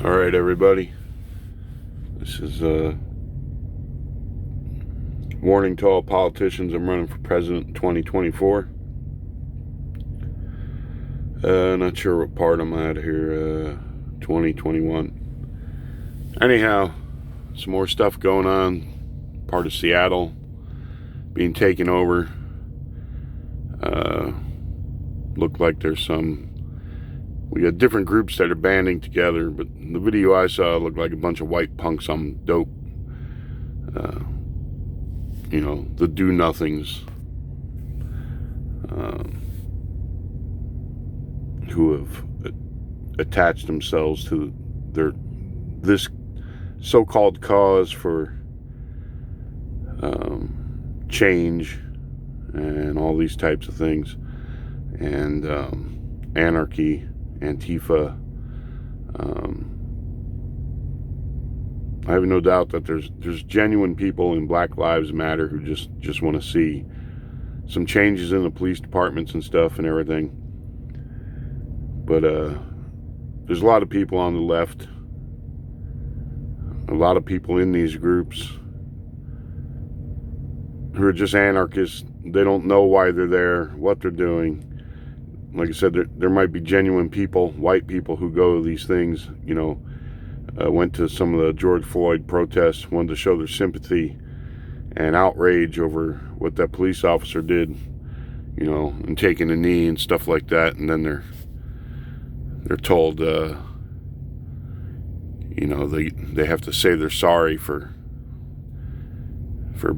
All right, everybody. This is a warning to all politicians. I'm running for president in 2024. Not sure what part I'm at here. 2021. Anyhow, some more stuff going on. Part of Seattle being taken over. Looked like we got different groups that are banding together, but the video I saw looked like a bunch of white punks on dope. The do-nothings who have attached themselves to this so-called cause for change and all these types of things, and anarchy, Antifa. I have no doubt that there's genuine people in Black Lives Matter who just want to see some changes in the police departments and stuff and everything. But there's a lot of people on the left, a lot of people in these groups who are just anarchists. They don't know why they're there, what they're doing. Like I said, there might be genuine people, white people, who go to these things, went to some of the George Floyd protests, wanted to show their sympathy and outrage over what that police officer did, and taking a knee and stuff like that. And then they're told, they have to say they're sorry for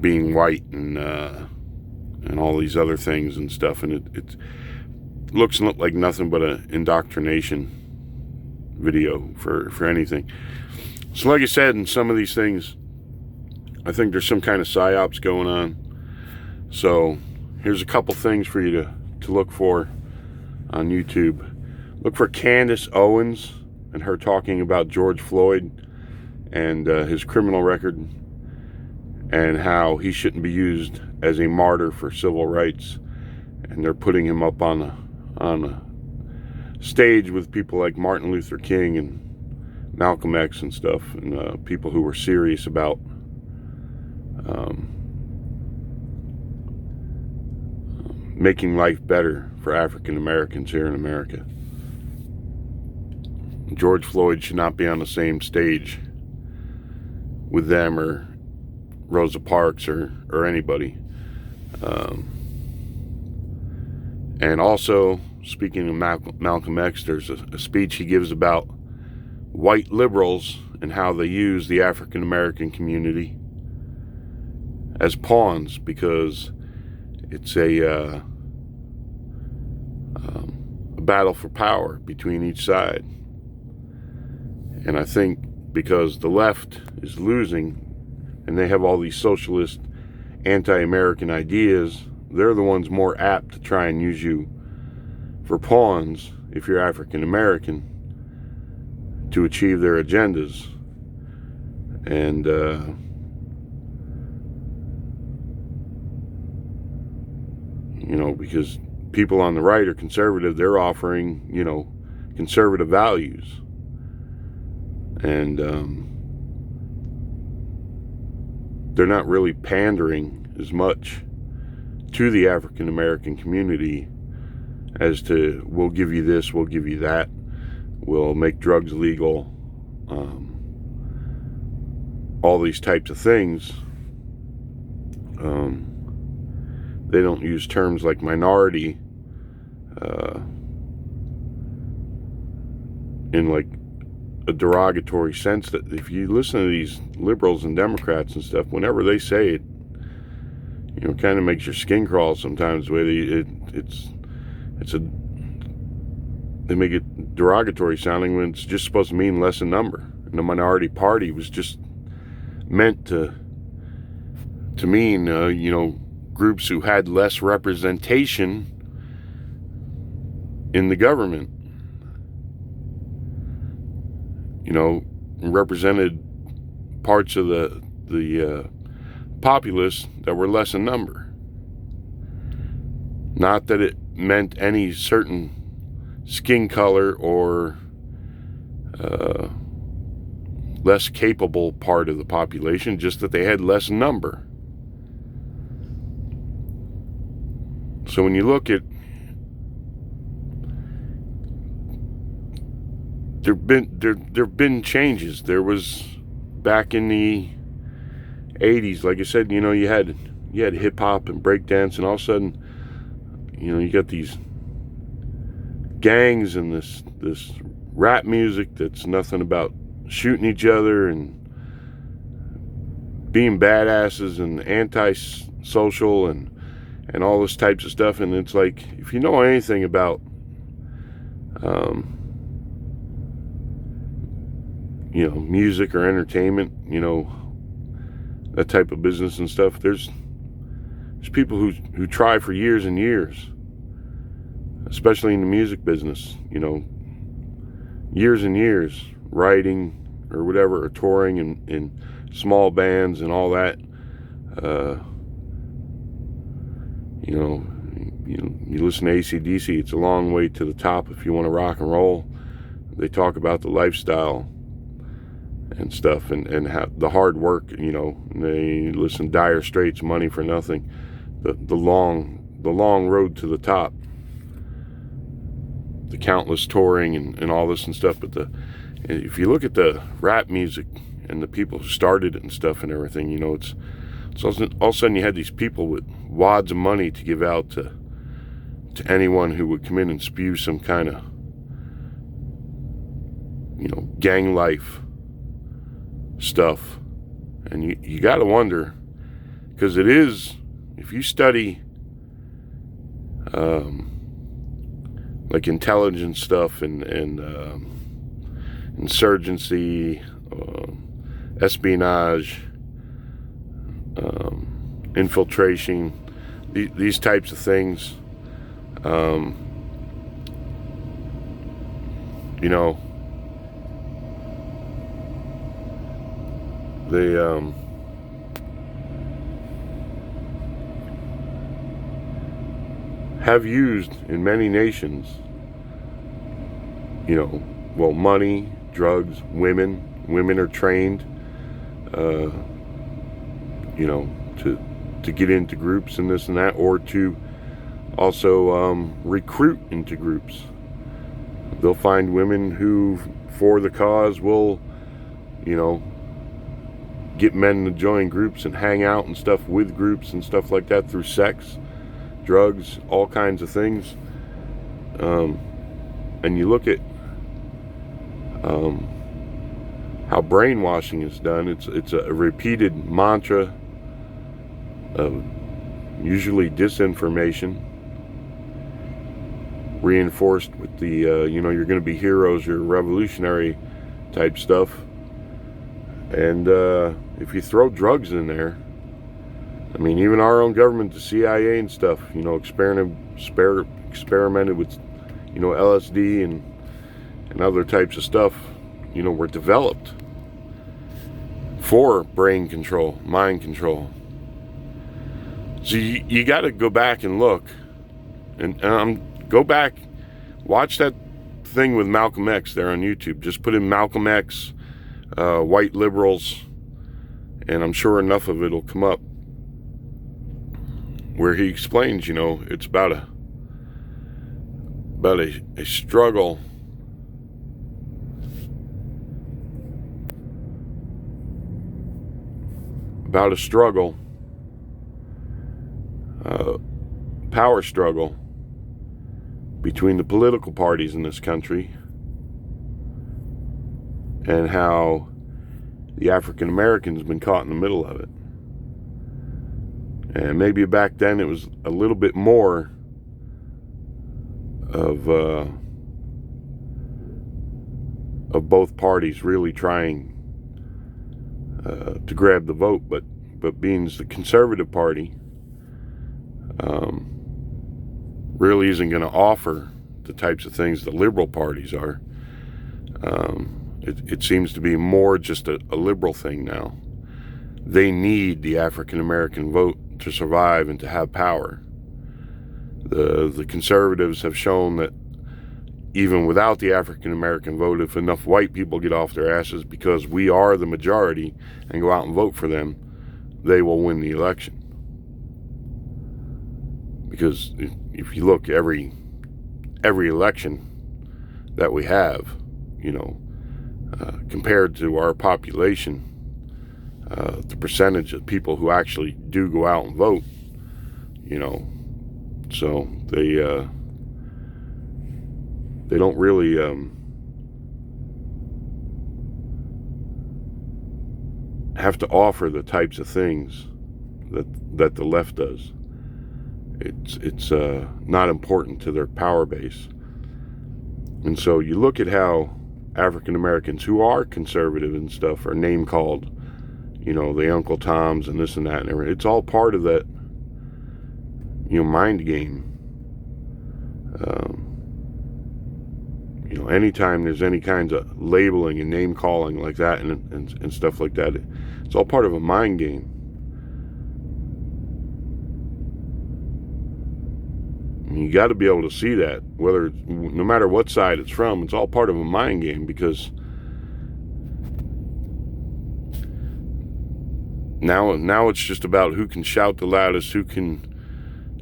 being white and all these other things and stuff. And it looks like nothing but an indoctrination video for anything. So like I said, in some of these things, I think there's some kind of PSYOPS going on. So here's a couple things for you to look for on YouTube. Look for Candace Owens and her talking about George Floyd and his criminal record and how he shouldn't be used as a martyr for civil rights. And they're putting him up on a stage with people like Martin Luther King and Malcom X and stuff, and people who were serious about making life better for African Americans here in America. George Floyd should not be on the same stage with them or Rosa Parks or anybody. And also, speaking of Malcolm X, there's a speech he gives about white liberals and how they use the African American community as pawns because it's a battle for power between each side. And I think because the left is losing and they have all these socialist, anti-American ideas, they're the ones more apt to try and use you for pawns if you're African American to achieve their agendas. And because people on the right are conservative, they're offering conservative values, and they're not really pandering as much to the African American community as to, we'll give you this, we'll give you that, we'll make drugs legal, all these types of things. They don't use terms like minority in like a derogatory sense. That if you listen to these liberals and Democrats and stuff, whenever they say it, kind of makes your skin crawl sometimes. The way they make it derogatory sounding when it's just supposed to mean less in number. And the minority party was just meant to mean groups who had less representation in the government, represented parts of the populace that were less in number. Not that it meant any certain skin color or less capable part of the population, just that they had less number. So when you look at, there've been changes. There was back in the 80s, like I said, you had hip hop and breakdance, and all of a sudden, you got these gangs and this rap music that's nothing about shooting each other and being badasses and anti-social and all this types of stuff. And it's like, if you know anything about music or entertainment, that type of business and stuff, there's people who try for years and years, especially in the music business, years and years, writing or whatever, or touring in small bands and all that. You listen to AC/DC, it's a long way to the top if you want to rock and roll. They talk about the lifestyle and stuff, and how the hard work, they listen to Dire Straits, Money for Nothing, the long road to the top, the countless touring and all this and stuff. But if you look at the rap music and the people who started it and stuff and everything, it's all of a sudden you had these people with wads of money to give out to anyone who would come in and spew some kind of gang life stuff. And you got to wonder, because it is, if you study like intelligence stuff and insurgency, espionage, infiltration, these types of things, they have used in many nations, money, drugs, women. Women are trained, to get into groups and this and that, or to also recruit into groups. They'll find women who, for the cause, will, get men to join groups and hang out and stuff with groups and stuff like that, through sex, drugs, all kinds of things. And you look at how brainwashing is done. It's a repeated mantra of usually disinformation, reinforced with the you're going to be heroes, you're revolutionary type stuff. And if you throw drugs in there, even our own government, the CIA and stuff, experimented with LSD and other types of stuff, were developed for brain control, mind control. So you got to go back and look, and go back, watch that thing with Malcom X there on YouTube. Just put in Malcom X, white liberals, and I'm sure enough of it will come up, where he explains, it's about a struggle power struggle between the political parties in this country, and how the African Americans have been caught in the middle of it. And maybe back then it was a little bit more of both parties really trying to grab the vote, but being the conservative party really isn't going to offer the types of things the liberal parties are. It seems to be more just a liberal thing now. They need the African American vote to survive and to have power. The conservatives have shown that even without the African American vote, if enough white people get off their asses because we are the majority and go out and vote for them, they will win the election. Because if you look every election that we have, compared to our population, the percentage of people who actually do go out and vote, so they don't really have to offer the types of things that the left does. It's not important to their power base. And so you look at how African Americans who are conservative and stuff are name called, the Uncle Toms and this and that and everything. It's all part of that, mind game. Anytime there's any kinds of labeling and name calling like that and stuff like that, it's all part of a mind game. You got to be able to see that, no matter what side it's from, it's all part of a mind game, because now it's just about who can shout the loudest, who can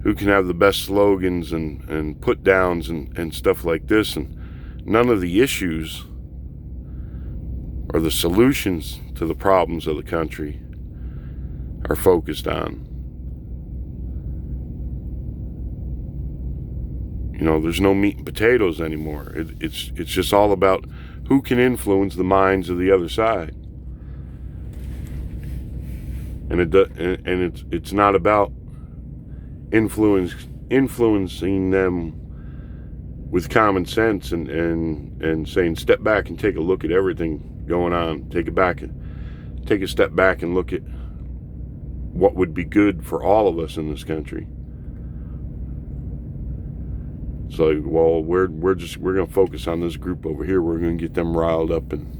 have the best slogans and put downs and stuff like this, and none of the issues or the solutions to the problems of the country are focused on. There's no meat and potatoes anymore. It's just all about who can influence the minds of the other side, and it's not about influencing them with common sense and saying, step back and take a look at everything going on. Take a step back and look at what would be good for all of us in this country. So, well, we're going to focus on this group over here. We're going to get them riled up, and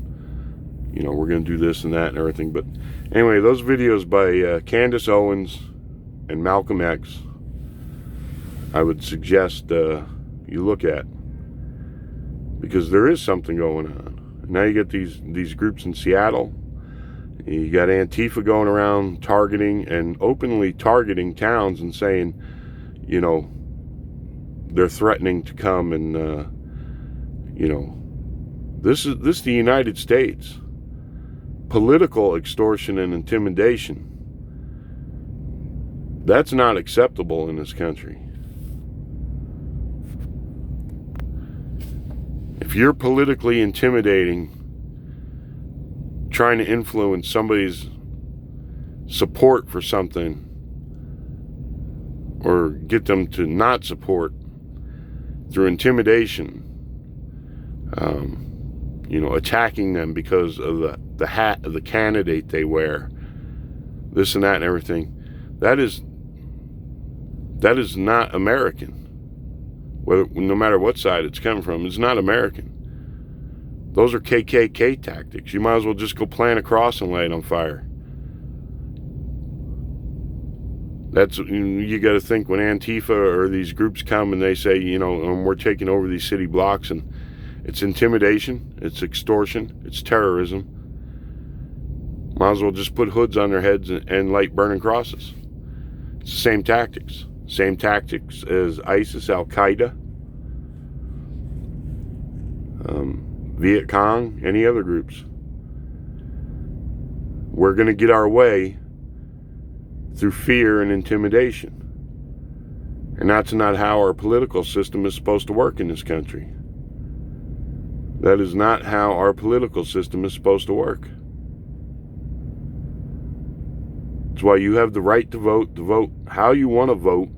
we're going to do this and that and everything. But anyway, those videos by Candace Owens and Malcom X, I would suggest you look at, because there is something going on. Now you get these groups in Seattle. You got Antifa going around targeting and openly targeting towns and saying, they're threatening to come and, this is the United States. Political extortion and intimidation. That's not acceptable in this country. If you're politically intimidating, trying to influence somebody's support for something, or get them to not support through intimidation, attacking them because of the hat of the candidate they wear, this and that and everything, that is not American. No matter what side it's coming from, it's not American. Those are KKK tactics. You might as well just go plant a cross and light it on fire. You got to think, when Antifa or these groups come and they say, we're taking over these city blocks, and it's intimidation, it's extortion, it's terrorism. Might as well just put hoods on their heads and light burning crosses. It's the same tactics. Same tactics as ISIS, Al-Qaeda, Viet Cong, any other groups. We're going to get our way through fear and intimidation. And that's not how our political system is supposed to work in this country. That is not how our political system is supposed to work. It's why you have the right to vote how you want to vote.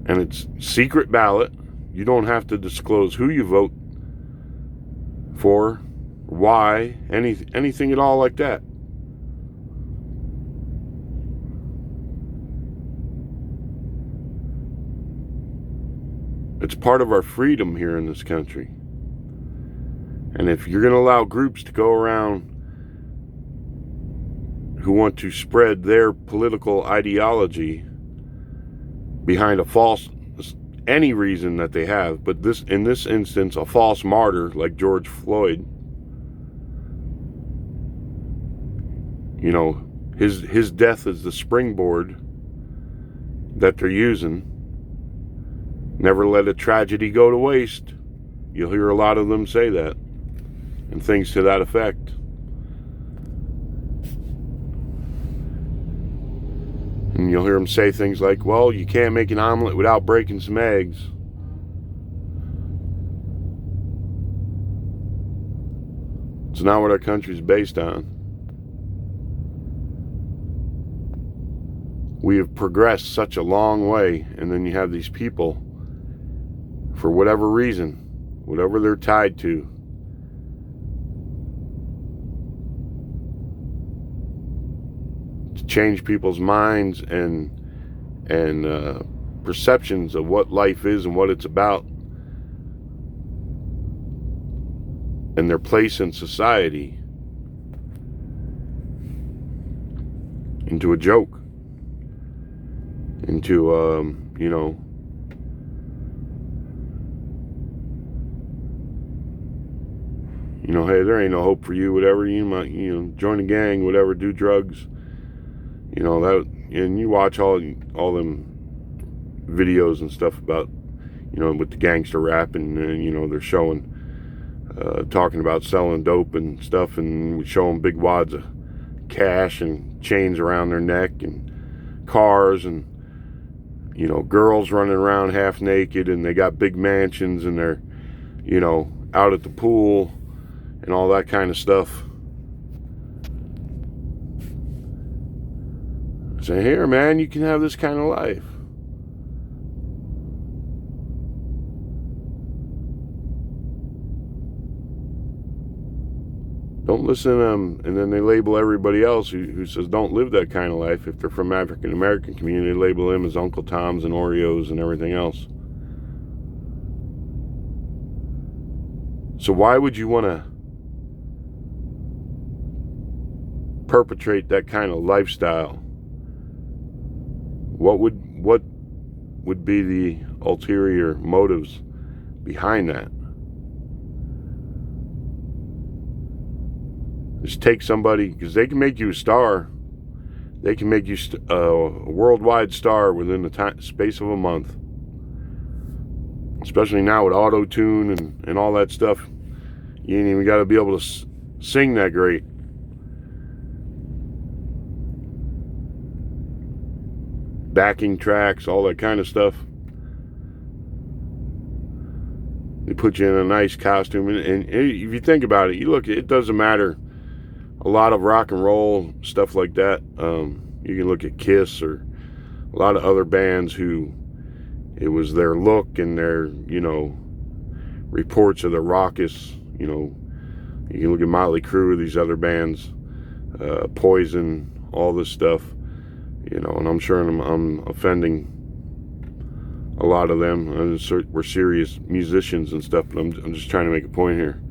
And it's secret ballot. You don't have to disclose who you vote for, why, anything at all like that. It's part of our freedom here in this country. And if you're going to allow groups to go around who want to spread their political ideology behind a false any reason that they have, but in this instance, a false martyr like George Floyd, you know, his death is the springboard that they're using. Never let a tragedy go to waste. You'll hear a lot of them say that, and things to that effect. And you'll hear them say things like, well, you can't make an omelet without breaking some eggs. It's not what our country's based on. We have progressed such a long way, and then you have these people, for whatever reason, whatever they're tied to, change people's minds and perceptions of what life is and what it's about, and their place in society, into a joke, into hey, there ain't no hope for you, whatever, you might, join a gang, whatever, do drugs. That, and you watch all them videos and stuff about, with the gangster rap, and they're showing, talking about selling dope and stuff, and we show them big wads of cash and chains around their neck and cars, and, girls running around half naked, and they got big mansions, and they're, out at the pool and all that kind of stuff. Say, here, man, you can have this kind of life. Don't listen to them. And then they label everybody else who says don't live that kind of life. If they're from African American community, they label them as Uncle Toms and Oreos and everything else. So why would you want to perpetrate that kind of lifestyle? What would be the ulterior motives behind that? Just take somebody, because they can make you a star. They can make you a worldwide star within the space of a month. Especially now with auto-tune and all that stuff. You ain't even got to be able to sing that great. Backing tracks, all that kind of stuff. They put you in a nice costume, and if you think about it, it doesn't matter. A lot of rock and roll stuff like that. You can look at Kiss or a lot of other bands who it was their look and their, reports of the raucous. You can look at Motley Crue, these other bands, Poison, all this stuff. And I'm sure I'm offending a lot of them. We're serious musicians and stuff, but I'm just trying to make a point here.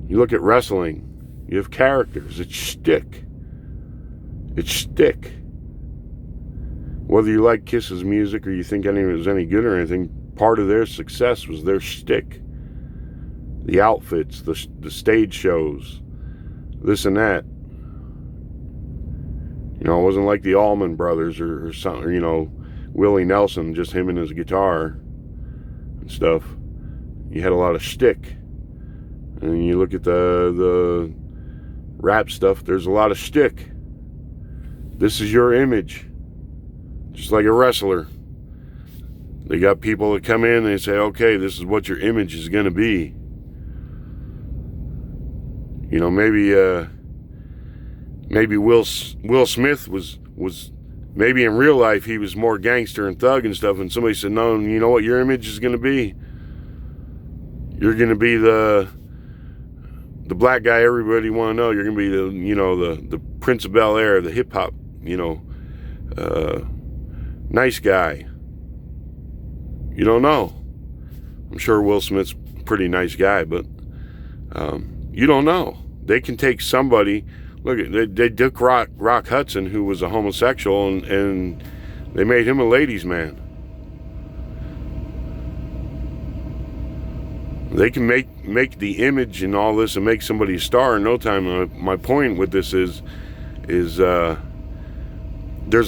You look at wrestling, you have characters. It's shtick. It's shtick. Whether you like Kiss's music or you think any of it was any good or anything, part of their success was their shtick. The outfits, the stage shows, this and that. It wasn't like the Allman Brothers or something, Willie Nelson, just him and his guitar and stuff. You had a lot of shtick. And you look at the rap stuff, there's a lot of shtick. This is your image. Just like a wrestler. They got people that come in and they say, okay, this is what your image is going to be. Maybe Will Smith was maybe in real life he was more gangster and thug and stuff, and somebody said, no, you know what your image is going to be? You're going to be the black guy everybody want to know. You're going to be the Prince of Bel-Air, the hip hop, nice guy. You don't know. I'm sure Will Smith's a pretty nice guy, but you don't know. They can take somebody. Look, they took Rock Hudson, who was a homosexual, and they made him a ladies' man. They can make the image and all this and make somebody a star in no time. My point with this is there's a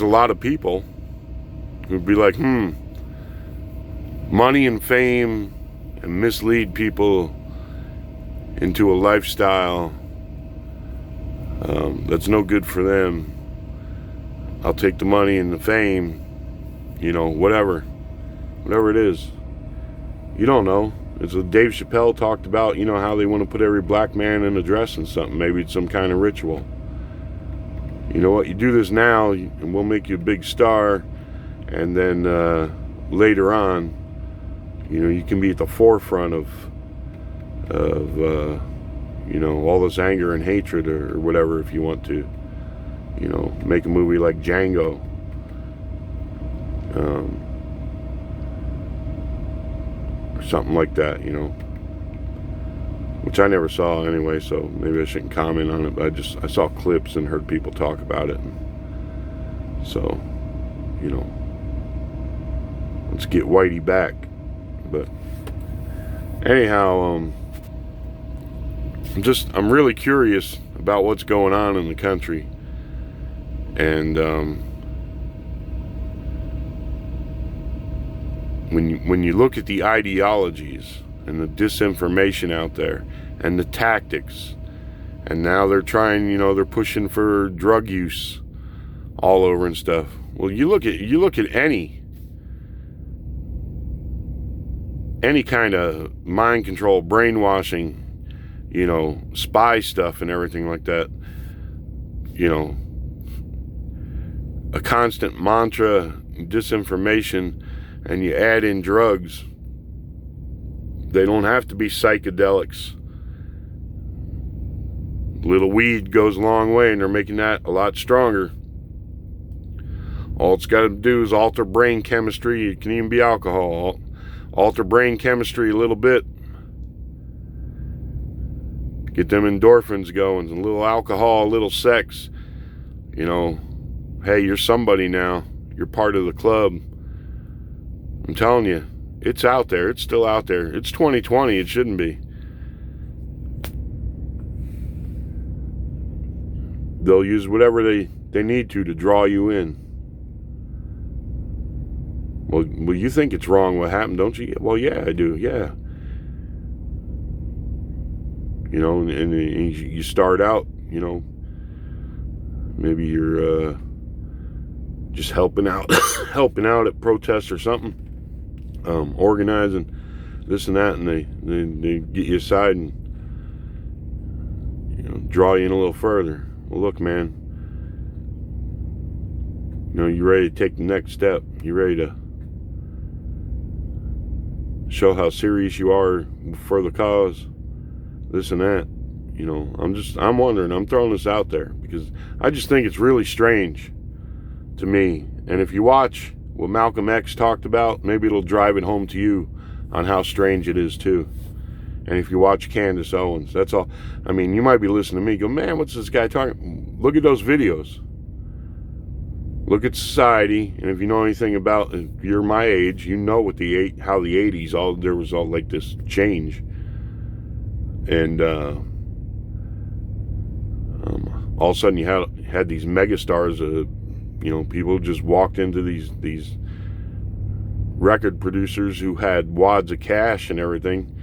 lot of people who'd be like, money and fame and mislead people into a lifestyle that's no good for them. I'll take the money and the fame, whatever it is. You don't know. As Dave Chappelle talked about, how they want to put every black man in a dress and something. Maybe it's some kind of ritual. You know what? You do this now, and we'll make you a big star, and then later on, you can be at the forefront of all this anger and hatred or whatever if you want to. Make a movie like Django. Or something like that, which I never saw anyway, so maybe I shouldn't comment on it, but I saw clips and heard people talk about it. And so, let's get Whitey back. But anyhow, I'm really curious about what's going on in the country. And when you look at the ideologies and the disinformation out there and the tactics, and now they're trying, they're pushing for drug use all over and stuff. Well, you look at any kind of mind control, brainwashing, spy stuff and everything like that. A constant mantra, disinformation, and you add in drugs. They don't have to be psychedelics. Little weed goes a long way, and they're making that a lot stronger. All it's got to do is alter brain chemistry. It can even be alcohol. Alter brain chemistry a little bit. Get them endorphins going. A little alcohol, a little sex. Hey, you're somebody now. You're part of the club. I'm telling you, it's out there. It's still out there. It's 2020. It shouldn't be. They'll use whatever they need to draw you in. Well, you think it's wrong what happened, don't you? Well, yeah, I do. Yeah. And you start out, maybe you're just helping out at protests or something, organizing this and that, and they get you aside and draw you in a little further. Well, look, man, you ready to take the next step. You ready to show how serious you are for the cause, this and that. I'm wondering, I'm throwing this out there because I just think it's really strange to me. And if you watch what Malcom X talked about, maybe it'll drive it home to you on how strange it is too. And if you watch Candace Owens, that's all. I mean, you might be listening to me, go, man, what's this guy talking? Look at those videos. Look at society, and if you know anything about, if you're my age, you know what how the 80s, there was all like this change. And all of a sudden you had these megastars, people just walked into these record producers who had wads of cash and everything,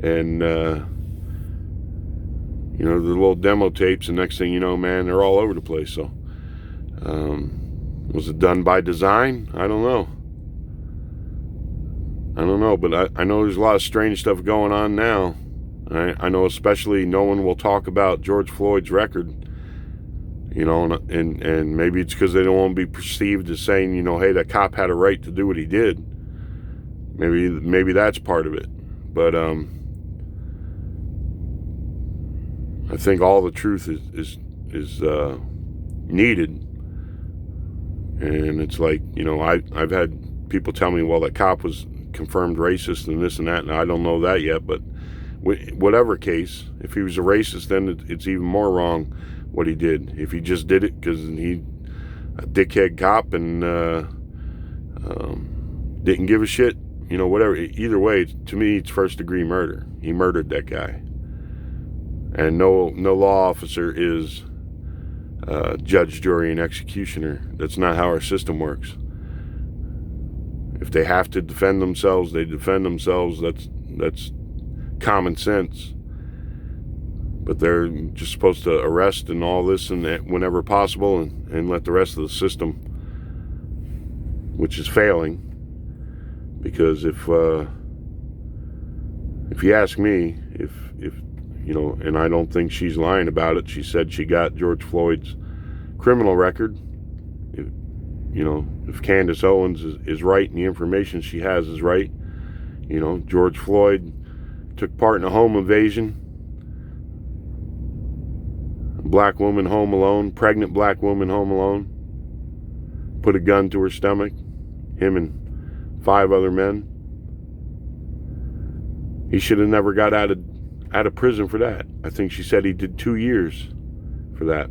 and the little demo tapes, and next thing you know, man, they're all over the place. So was it done by design? I don't know, but I know there's a lot of strange stuff going on now. I know especially no one will talk about George Floyd's record, and maybe it's because they don't want to be perceived as saying, hey, that cop had a right to do what he did. Maybe that's part of it. But I think all the truth is needed. And it's like, I've had people tell me, well, that cop was confirmed racist and this and that, and I don't know that yet, but whatever case, if he was a racist, then it's even more wrong what he did. If he just did it because he a dickhead cop and didn't give a shit, whatever. Either way, to me, it's first-degree murder. He murdered that guy. And no law officer is judge, jury, and executioner. That's not how our system works. If they have to defend themselves, they defend themselves. That's common sense. But they're just supposed to arrest and all this and that whenever possible, and let the rest of the system, which is failing. Because if you ask me, if and I don't think she's lying about it. She said she got George Floyd's criminal record. If Candace Owens is right and the information she has is right, George Floyd took part in a home invasion. Black woman home alone, pregnant black woman home alone, put a gun to her stomach, him and 5 other men. He should have never got out of prison for that. I think she said he did 2 years for that.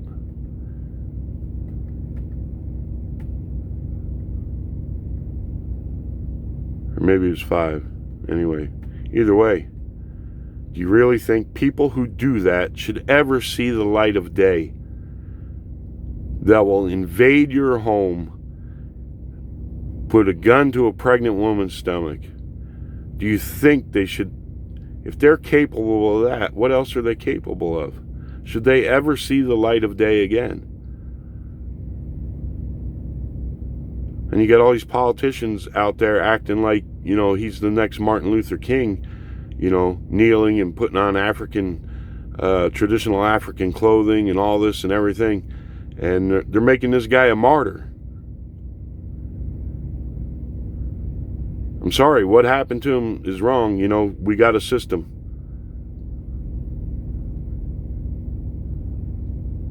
Or maybe it was 5. Anyway, either way, do you really think people who do that should ever see the light of day? That will invade your home, put a gun to a pregnant woman's stomach. Do you think they should, if they're capable of that, what else are they capable of? Should they ever see the light of day again? And you got all these politicians out there acting like, he's the next Martin Luther King, kneeling and putting on traditional African clothing and all this and everything. And they're making this guy a martyr. I'm sorry, what happened to him is wrong. We got a system.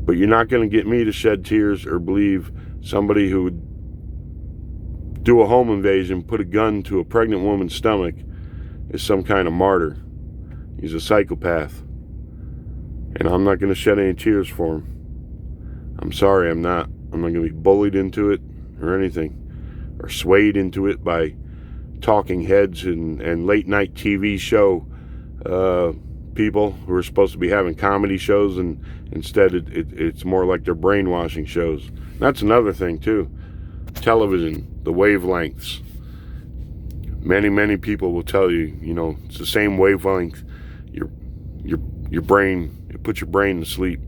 But you're not going to get me to shed tears or believe somebody who would do a home invasion, put a gun to a pregnant woman's stomach, is some kind of martyr. He's a psychopath. And I'm not going to shed any tears for him. I'm sorry, I'm not. I'm not going to be bullied into it or anything, or swayed into it by talking heads and late night TV show people who are supposed to be having comedy shows, and instead it's more like they're brainwashing shows. That's another thing too. Television, the wavelengths. Many people will tell you, it's the same wavelength. Your brain, it puts your brain to sleep.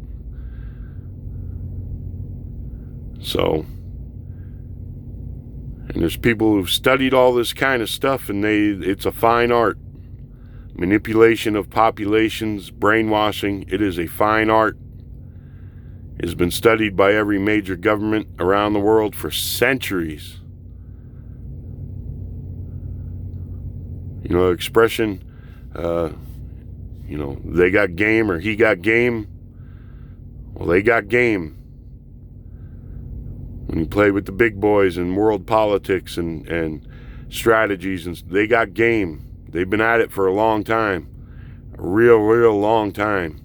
So, and there's people who've studied all this kind of stuff, and it's a fine art. Manipulation of populations, brainwashing, it is a fine art. It has been studied by every major government around the world for centuries. Expression, they got game or he got game. Well, they got game. When you play with the big boys in world politics and strategies, and they got game. They've been at it for a long time. A real long time.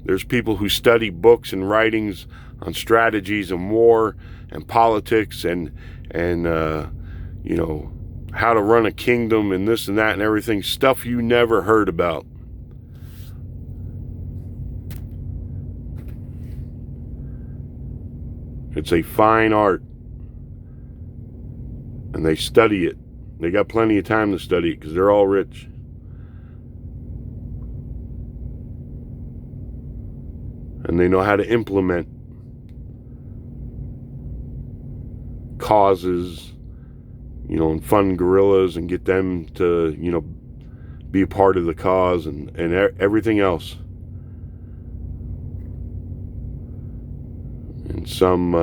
There's people who study books and writings on strategies and war and politics and how to run a kingdom and this and that and everything. Stuff you never heard about. It's a fine art. And they study it. They got plenty of time to study it because they're all rich. And they know how to implement causes, and fund guerrillas and get them to, be a part of the cause and everything else. And some,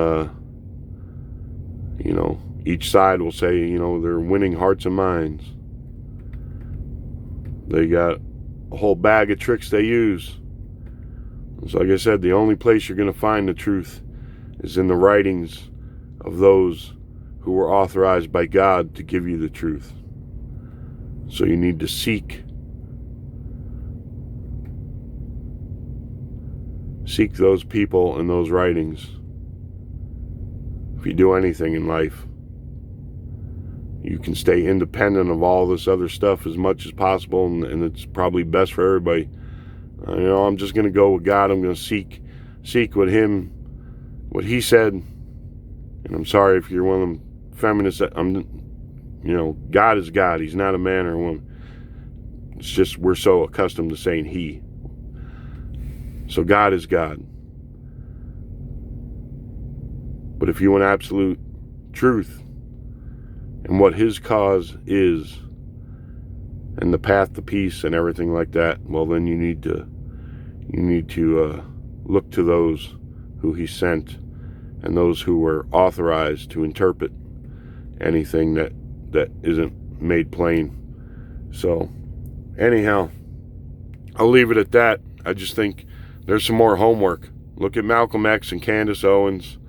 each side will say, they're winning hearts and minds. They got a whole bag of tricks they use. So like I said, the only place you're going to find the truth is in the writings of those who were authorized by God to give you the truth. So you need to seek those people and those writings. If you do anything in life, you can stay independent of all this other stuff as much as possible, and it's probably best for everybody. I'm just going to go with God. I'm going to seek what he said. And I'm sorry if you're one of them feminists that God is God. He's not a man or a woman. It's just we're so accustomed to saying he. So God is God. But if you want absolute truth and what his cause is and the path to peace and everything like that, well, then you need to look to those who he sent and those who were authorized to interpret anything that isn't made plain. So anyhow, I'll leave it at that. I just think there's some more homework. Look at Malcom X and Candace Owens.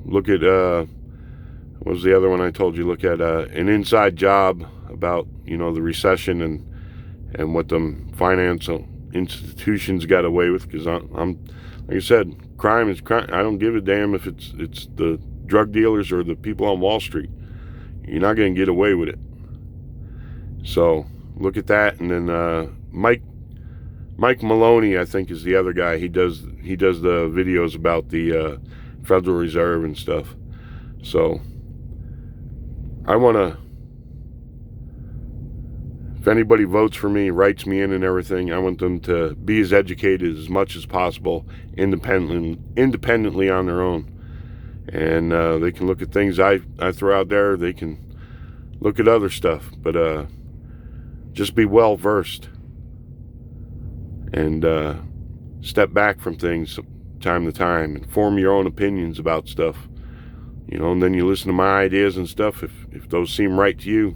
Look at what was the other one I told you? Look at An Inside Job about the recession and what them financial institutions got away with. Because I'm like I said, crime is crime. I don't give a damn if it's the drug dealers or the people on Wall Street. You're not going to get away with it. So look at that. And then Mike Maloney, I think, is the other guy. He does the videos about the Federal Reserve and stuff. So I want to, if anybody votes for me, writes me in and everything, I want them to be as educated as much as possible, independently on their own. And they can look at things I throw out there. They can look at other stuff. But just be well versed. And step back from things time to time and form your own opinions about stuff. And then you listen to my ideas and stuff. If those seem right to you,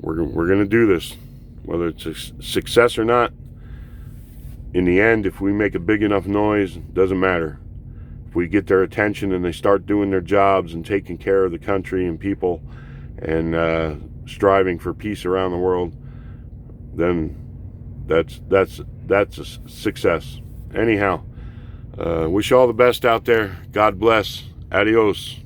we're going to do this. Whether it's a success or not, in the end, if we make a big enough noise, it doesn't matter. If we get their attention and they start doing their jobs and taking care of the country and people and striving for peace around the world, then that's a success. Anyhow, wish you all the best out there. God bless. Adios.